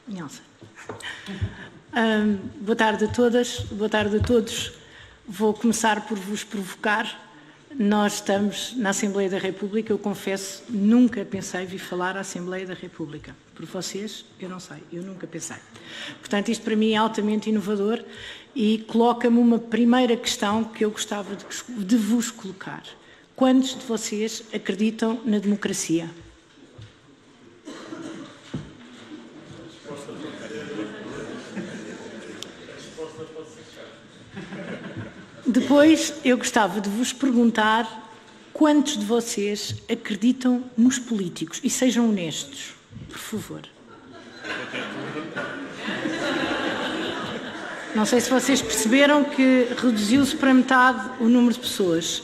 Nelson. Boa tarde a todas, boa tarde a todos. Vou começar por vos provocar. Nós estamos na Assembleia da República, eu confesso, nunca pensei vir falar à Assembleia da República. Por vocês, eu não sei, eu nunca pensei. Portanto, isto para mim é altamente inovador e coloca-me uma primeira questão que eu gostava de vos colocar. Quantos de vocês acreditam na democracia? Depois, eu gostava de vos perguntar quantos de vocês acreditam nos políticos? E sejam honestos, por favor. Não sei se vocês perceberam que reduziu-se para metade o número de pessoas.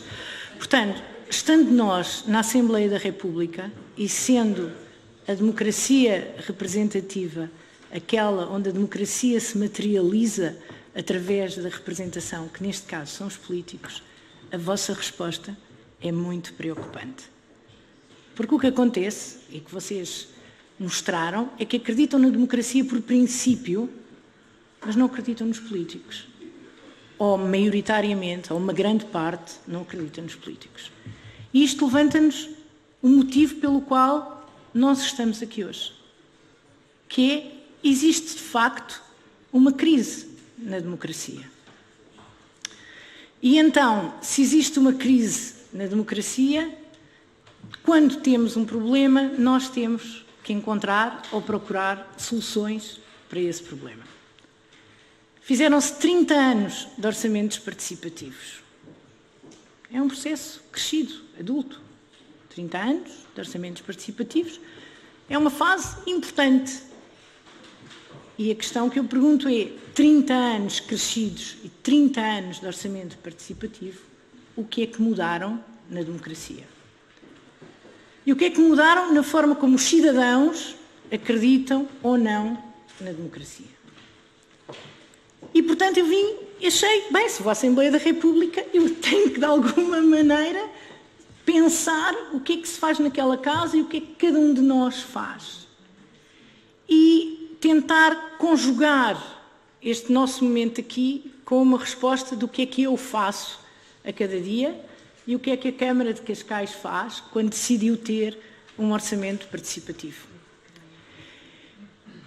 Portanto, estando nós na Assembleia da República e sendo a democracia representativa aquela onde a democracia se materializa através da representação, que neste caso são os políticos, a vossa resposta é muito preocupante. Porque o que acontece, e que vocês mostraram, é que acreditam na democracia por princípio, mas não acreditam nos políticos. Ou maioritariamente, ou uma grande parte, não acreditam nos políticos. E isto levanta-nos o motivo pelo qual nós estamos aqui hoje. Que é, existe de facto uma crise na democracia. E então, se existe uma crise na democracia, quando temos um problema, nós temos que encontrar ou procurar soluções para esse problema. Fizeram-se 30 anos de orçamentos participativos. É um processo crescido, adulto. 30 anos de orçamentos participativos é uma fase importante. E a questão que eu pergunto é, 30 anos crescidos e 30 anos de orçamento participativo, o que é que mudaram na democracia? E o que é que mudaram na forma como os cidadãos acreditam ou não na democracia? E, portanto, eu vim e achei, bem, se vou à Assembleia da República, eu tenho que, de alguma maneira, pensar o que é que se faz naquela casa e o que é que cada um de nós faz. E tentar conjugar este nosso momento aqui com uma resposta do que é que eu faço a cada dia e o que é que a Câmara de Cascais faz quando decidiu ter um orçamento participativo.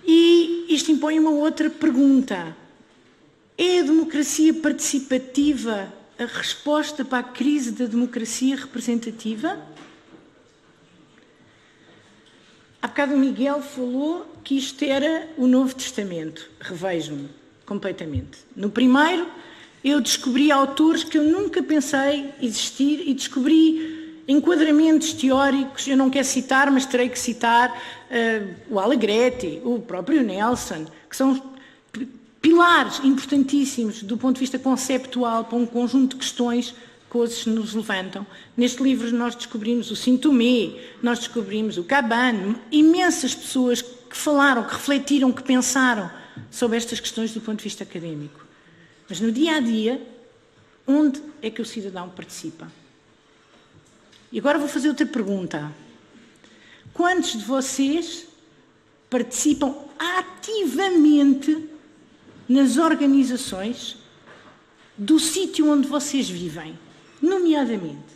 E isto impõe uma outra pergunta. É a democracia participativa a resposta para a crise da democracia representativa? Há bocado o Miguel falou que isto era o Novo Testamento. Revejo-me completamente. No primeiro, eu descobri autores que eu nunca pensei existir e descobri enquadramentos teóricos, eu não quero citar, mas terei que citar o Allegretti, o próprio Nelson, que são pilares importantíssimos do ponto de vista conceptual para um conjunto de questões que hoje nos levantam. Neste livro nós descobrimos o Saint-Thomé, nós descobrimos o Cabane, imensas pessoas que falaram, que refletiram, que pensaram sobre estas questões do ponto de vista académico. Mas no dia-a-dia, onde é que o cidadão participa? E agora vou fazer outra pergunta. Quantos de vocês participam ativamente nas organizações do sítio onde vocês vivem? Nomeadamente,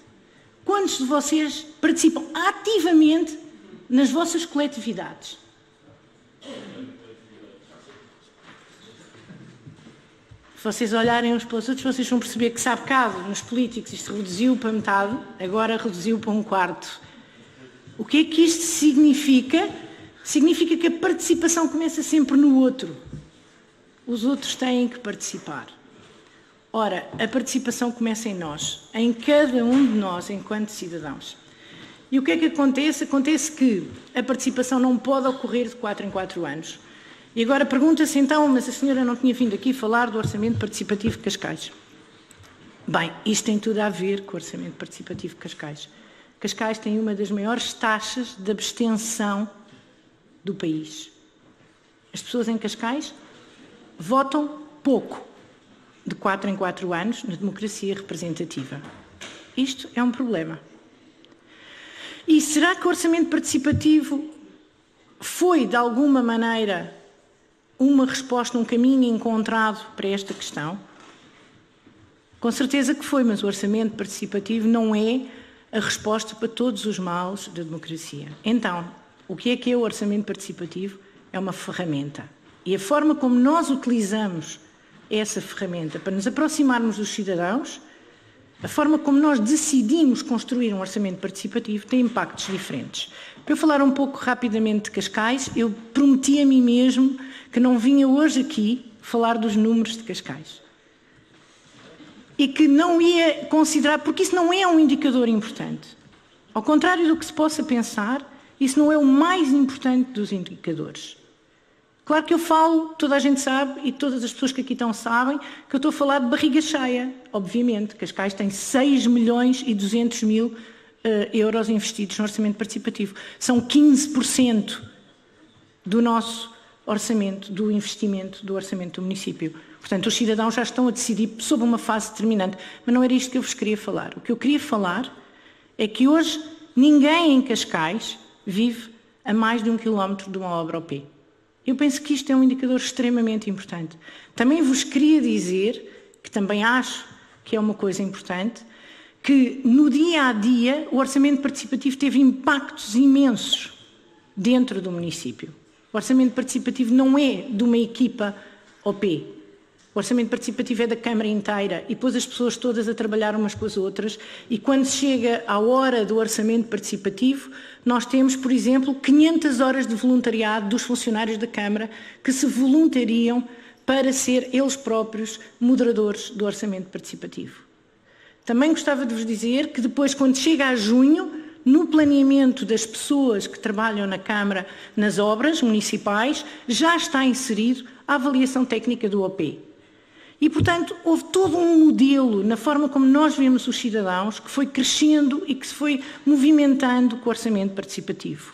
quantos de vocês participam ativamente nas vossas coletividades? Se vocês olharem uns para os outros, vocês vão perceber que, se há bocado, nos políticos, isto reduziu para metade, agora reduziu para um quarto. O que é que isto significa? Significa que a participação começa sempre no outro. Os outros têm que participar. Ora, a participação começa em nós, em cada um de nós, enquanto cidadãos. E o que é que acontece? Acontece que a participação não pode ocorrer de 4 em 4 anos. E agora pergunta-se então, mas a senhora não tinha vindo aqui falar do Orçamento Participativo de Cascais? Bem, isto tem tudo a ver com o Orçamento Participativo de Cascais. Cascais tem uma das maiores taxas de abstenção do país. As pessoas em Cascais votam pouco, de 4 em 4 anos, na democracia representativa. Isto é um problema. E será que o orçamento participativo foi, de alguma maneira, uma resposta, um caminho encontrado para esta questão? Com certeza que foi, mas o orçamento participativo não é a resposta para todos os males da democracia. Então, o que é o orçamento participativo? É uma ferramenta. E a forma como nós utilizamos essa ferramenta para nos aproximarmos dos cidadãos, a forma como nós decidimos construir um orçamento participativo tem impactos diferentes. Para eu falar um pouco rapidamente de Cascais, eu prometi a mim mesmo que não vinha hoje aqui falar dos números de Cascais. E que não ia considerar, porque isso não é um indicador importante. Ao contrário do que se possa pensar, isso não é o mais importante dos indicadores. Claro que eu falo, toda a gente sabe, e todas as pessoas que aqui estão sabem, que eu estou a falar de barriga cheia. Obviamente, Cascais tem 6.200.000 euros investidos no orçamento participativo. São 15% do nosso orçamento, do investimento do orçamento do município. Portanto, os cidadãos já estão a decidir sobre uma fase determinante. Mas não era isto que eu vos queria falar. O que eu queria falar é que hoje ninguém em Cascais vive a mais de 1 quilómetro de uma obra OP. Eu penso que isto é um indicador extremamente importante. Também vos queria dizer, que também acho que é uma coisa importante, que no dia a dia o orçamento participativo teve impactos imensos dentro do município. O orçamento participativo não é de uma equipa OP. O orçamento participativo é da Câmara inteira e pôs as pessoas todas a trabalhar umas com as outras, e quando chega à hora do orçamento participativo, nós temos, por exemplo, 500 horas de voluntariado dos funcionários da Câmara que se voluntariam para ser eles próprios moderadores do orçamento participativo. Também gostava de vos dizer que depois, quando chega a junho, no planeamento das pessoas que trabalham na Câmara nas obras municipais, já está inserido a avaliação técnica do OP. E, portanto, houve todo um modelo na forma como nós vemos os cidadãos que foi crescendo e que se foi movimentando com o orçamento participativo.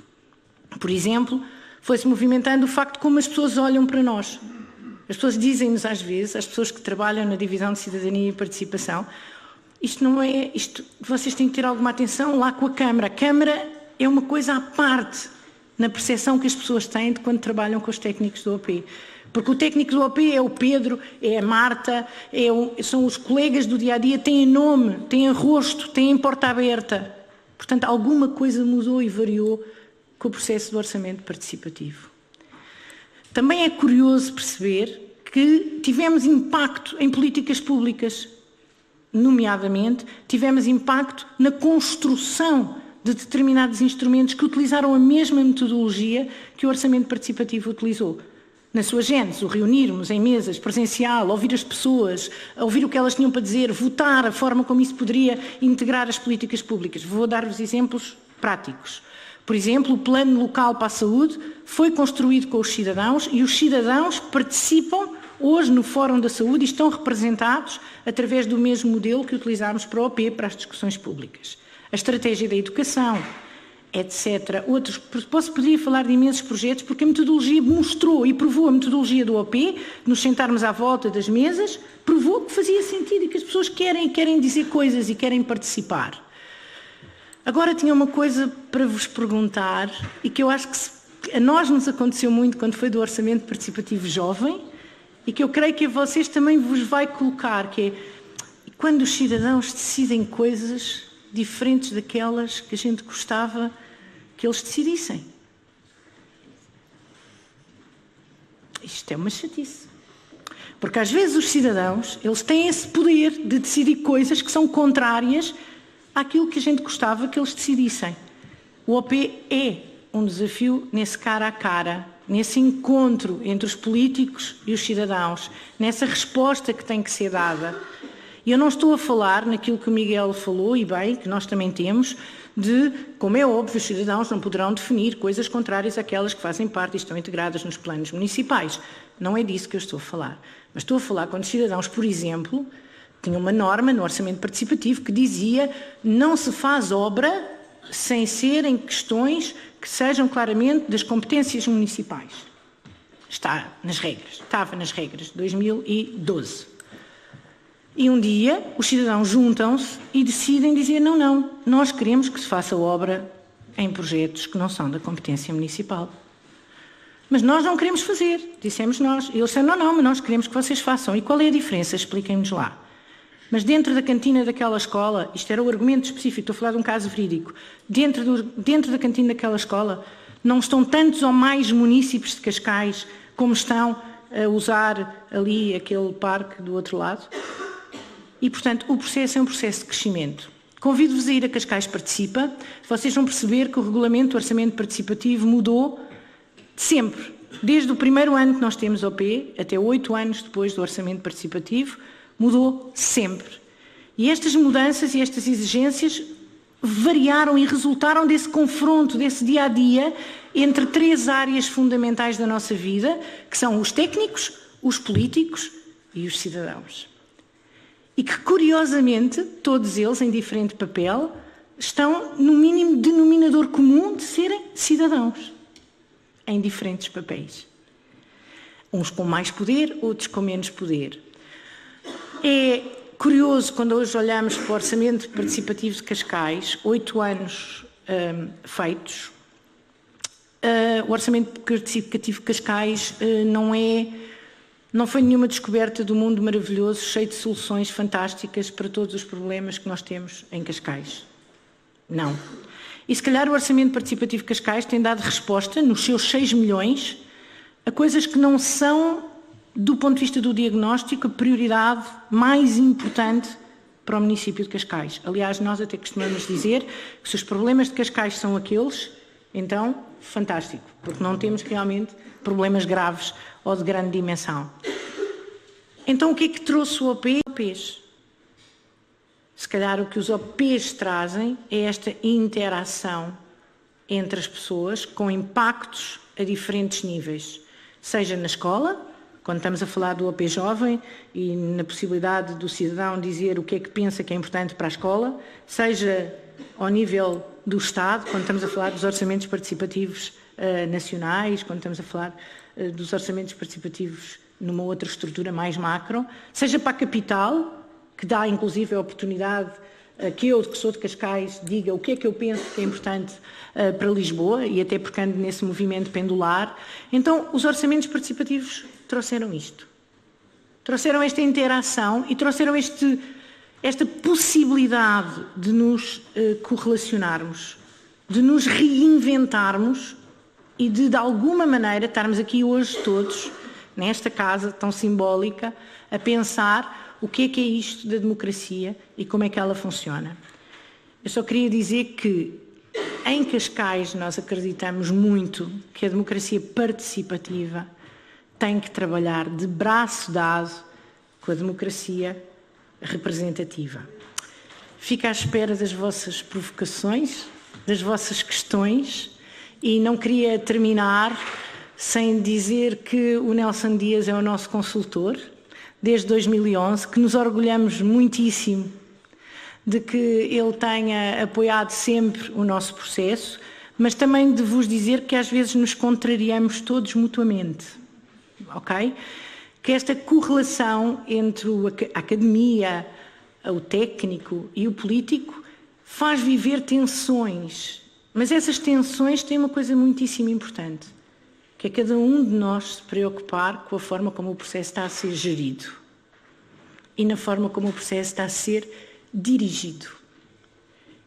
Por exemplo, foi-se movimentando o facto de como as pessoas olham para nós. As pessoas dizem-nos às vezes, as pessoas que trabalham na divisão de cidadania e participação, isto não é, isto, vocês têm que ter alguma atenção lá com a Câmara. A Câmara é uma coisa à parte na percepção que as pessoas têm de quando trabalham com os técnicos do OP. Porque o técnico do OP é o Pedro, é a Marta, são os colegas do dia-a-dia, têm nome, têm rosto, têm porta aberta. Portanto, alguma coisa mudou e variou com o processo do orçamento participativo. Também é curioso perceber que tivemos impacto em políticas públicas, nomeadamente, tivemos impacto na construção de determinados instrumentos que utilizaram a mesma metodologia que o orçamento participativo utilizou. Na sua gênese, o reunirmos em mesas, presencial, ouvir as pessoas, ouvir o que elas tinham para dizer, votar, a forma como isso poderia integrar as políticas públicas. Vou dar-vos exemplos práticos. Por exemplo, o Plano Local para a Saúde foi construído com os cidadãos e os cidadãos participam hoje no Fórum da Saúde e estão representados através do mesmo modelo que utilizámos para o OP, para as discussões públicas. A estratégia da educação, etc. Outros, poderia falar de imensos projetos, porque a metodologia mostrou e provou, a metodologia do OP, nos sentarmos à volta das mesas, provou que fazia sentido e que as pessoas querem dizer coisas e querem participar. Agora tinha uma coisa para vos perguntar e que eu acho que a nós nos aconteceu muito quando foi do orçamento participativo jovem e que eu creio que a vocês também vos vai colocar, que é quando os cidadãos decidem coisas diferentes daquelas que a gente gostava que eles decidissem. Isto é uma chatice. Porque às vezes os cidadãos, eles têm esse poder de decidir coisas que são contrárias àquilo que a gente gostava que eles decidissem. O OP é um desafio nesse cara a cara, nesse encontro entre os políticos e os cidadãos, nessa resposta que tem que ser dada. E eu não estou a falar naquilo que o Miguel falou, e bem, que nós também temos, de, como é óbvio, os cidadãos não poderão definir coisas contrárias àquelas que fazem parte e estão integradas nos planos municipais. Não é disso que eu estou a falar. Mas estou a falar quando os cidadãos, por exemplo, tinham uma norma no orçamento participativo que dizia não se faz obra sem serem questões que sejam claramente das competências municipais. Está nas regras, estava nas regras de 2012. E um dia os cidadãos juntam-se e decidem dizer não, nós queremos que se faça obra em projetos que não são da competência municipal. Mas nós não queremos fazer, dissemos nós. E eles disseram, não, mas nós queremos que vocês façam. E qual é a diferença? Expliquem-nos lá. Mas dentro da cantina daquela escola, isto era o argumento específico, estou a falar de um caso verídico, dentro da cantina daquela escola não estão tantos ou mais munícipes de Cascais como estão a usar ali aquele parque do outro lado. E, portanto, o processo é um processo de crescimento. Convido-vos a ir a Cascais Participa. Vocês vão perceber que o regulamento do orçamento participativo mudou sempre. Desde o primeiro ano que nós temos OP, até 8 anos depois do orçamento participativo, mudou sempre. E estas mudanças e estas exigências variaram e resultaram desse confronto, desse dia-a-dia, entre 3 áreas fundamentais da nossa vida, que são os técnicos, os políticos e os cidadãos. E que, curiosamente, todos eles, em diferente papel, estão no mínimo denominador comum de serem cidadãos, em diferentes papéis. Uns com mais poder, outros com menos poder. É curioso, quando hoje olhamos para o Orçamento Participativo de Cascais, 8 anos feitos, o Orçamento Participativo de Cascais não foi nenhuma descoberta do mundo maravilhoso, cheio de soluções fantásticas para todos os problemas que nós temos em Cascais. Não. E se calhar o Orçamento Participativo de Cascais tem dado resposta, nos seus 6 milhões, a coisas que não são, do ponto de vista do diagnóstico, a prioridade mais importante para o município de Cascais. Aliás, nós até costumamos dizer que se os problemas de Cascais são aqueles, então, fantástico, porque não temos realmente problemas graves ou de grande dimensão. Então, o que é que trouxe o OP? OPs. Se calhar o que os OPs trazem é esta interação entre as pessoas com impactos a diferentes níveis, seja na escola, quando estamos a falar do OP jovem e na possibilidade do cidadão dizer o que é que pensa que é importante para a escola, seja ao nível do Estado, quando estamos a falar dos orçamentos participativos nacionais, quando estamos a falar dos orçamentos participativos numa outra estrutura mais macro, seja para a capital, que dá inclusive a oportunidade que eu, que sou de Cascais, diga o que é que eu penso que é importante para Lisboa, e até porque ando nesse movimento pendular. Então, os orçamentos participativos trouxeram isto. Trouxeram esta interação e trouxeram esta possibilidade de nos correlacionarmos, de nos reinventarmos e de alguma maneira, estarmos aqui hoje todos, nesta casa tão simbólica, a pensar o que é isto da democracia e como é que ela funciona. Eu só queria dizer que em Cascais nós acreditamos muito que a democracia participativa tem que trabalhar de braço dado com a democracia representativa. Fico à espera das vossas provocações, das vossas questões, e não queria terminar sem dizer que o Nelson Dias é o nosso consultor desde 2011, que nos orgulhamos muitíssimo de que ele tenha apoiado sempre o nosso processo, mas também de vos dizer que às vezes nos contrariamos todos mutuamente, ok? Que esta correlação entre a academia, o técnico e o político faz viver tensões, mas essas tensões têm uma coisa muitíssimo importante, que é cada um de nós se preocupar com a forma como o processo está a ser gerido e na forma como o processo está a ser dirigido.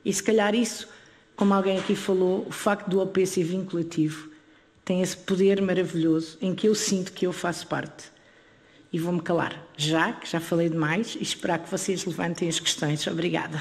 E se calhar isso, como alguém aqui falou, o facto do OP ser vinculativo tem esse poder maravilhoso em que eu sinto que eu faço parte. E vou-me calar, que já falei demais, e esperar que vocês levantem as questões. Obrigada.